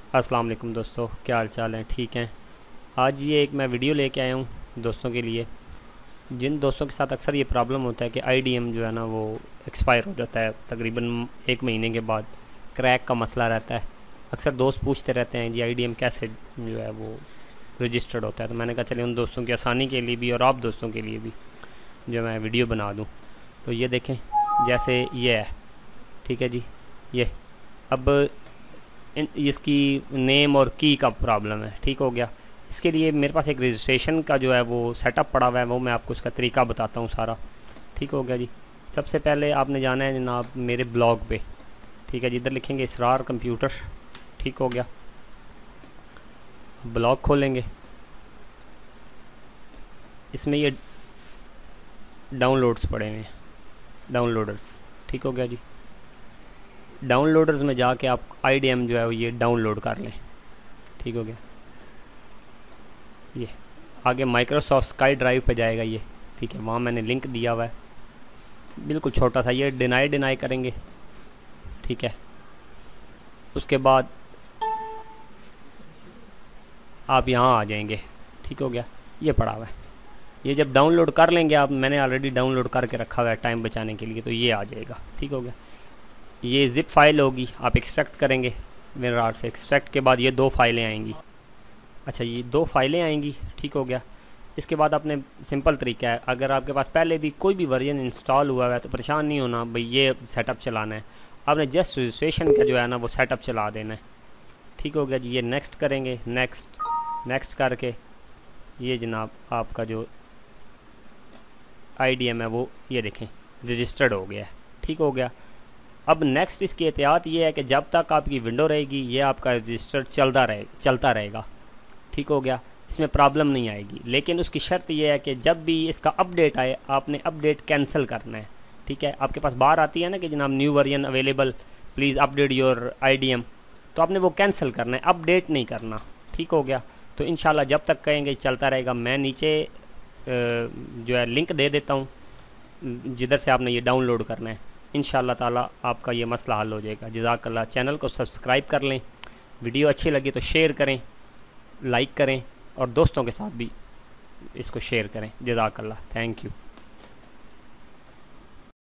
अस्सलाम वालेकुम दोस्तों, क्या हाल चाल है? ठीक हैं। आज ये एक मैं वीडियो लेके आया हूँ दोस्तों के लिए। जिन दोस्तों के साथ अक्सर ये प्रॉब्लम होता है कि आईडीएम जो है ना वो एक्सपायर हो जाता है तकरीबन 1 महीने के बाद, क्रैक का मसला रहता है। अक्सर दोस्त पूछते रहते हैं जी आईडीएम कैसे जो है वो रजिस्टर्ड होता है। तो मैंने कहा चलिए उन दोस्तों की आसानी के लिए भी और आप दोस्तों के लिए भी जो मैं वीडियो बना दूँ। तो ये देखें, जैसे ये है, ठीक है जी। ये अब इसकी नेम और की का प्रॉब्लम है, ठीक हो गया। इसके लिए मेरे पास एक रजिस्ट्रेशन का जो है वो सेटअप पड़ा हुआ है, वो मैं आपको उसका तरीका बताता हूँ सारा। ठीक हो गया जी। सबसे पहले आपने जाना है जनाब मेरे ब्लॉग पे, ठीक है जी। इधर लिखेंगे इसरार कंप्यूटर, ठीक हो गया। ब्लॉग खोलेंगे, इसमें ये डाउनलोड्स पड़े हुए हैं, डाउनलोडर्स, ठीक हो गया जी। डाउनलोडर्स में जाके आप आईडीएम जो है वो ये डाउनलोड कर लें, ठीक हो गया। ये आगे माइक्रोसॉफ्ट स्काई ड्राइव पे जाएगा ये, ठीक है। वहाँ मैंने लिंक दिया हुआ है, बिल्कुल छोटा सा। ये डिनाई करेंगे, ठीक है। उसके बाद आप यहाँ आ जाएंगे, ठीक हो गया। ये पड़ा हुआ है, ये जब डाउनलोड कर लेंगे आप, मैंने ऑलरेडी डाउनलोड करके रखा हुआ है टाइम बचाने के लिए, तो ये आ जाएगा, ठीक हो गया। ये ज़िप फाइल होगी, आप एक्सट्रैक्ट करेंगे WinRAR से। एक्सट्रैक्ट के बाद ये 2 फाइलें आएंगी। अच्छा, ये 2 फाइलें आएंगी, ठीक हो गया। इसके बाद आपने सिंपल तरीका है, अगर आपके पास पहले भी कोई भी वर्जन इंस्टॉल हुआ है तो परेशान नहीं होना भाई, ये सेटअप चलाना है। आपने जस्ट रजिस्ट्रेशन का जो है ना वो सेटअप चला देना है, ठीक हो गया जी। ये नेक्स्ट करेंगे, नेक्स्ट करके ये जनाब आपका जो आईडीएम है वो ये देखें रजिस्टर्ड हो गया है, ठीक हो गया। अब नेक्स्ट इसकी एहतियात ये है कि जब तक आपकी विंडो रहेगी ये आपका रजिस्टर चलता रहेगा, ठीक हो गया। इसमें प्रॉब्लम नहीं आएगी, लेकिन उसकी शर्त यह है कि जब भी इसका अपडेट आए आपने अपडेट कैंसिल करना है, ठीक है। आपके पास बार आती है ना कि जनाब new version available, please update your IDM, तो आपने वो कैंसिल करना है, अपडेट नहीं करना, ठीक हो गया। तो इंशाल्लाह जब तक कहेंगे चलता रहेगा। मैं नीचे जो है लिंक दे देता हूँ जिधर से आपने ये डाउनलोड करना है। इंशाल्लाह ताला आपका ये मसला हल हो जाएगा। जज़ाकल्लाह। चैनल को सब्सक्राइब कर लें, वीडियो अच्छी लगी तो शेयर करें, लाइक करें और दोस्तों के साथ भी इसको शेयर करें। जज़ाकल्लाह, थैंक यू।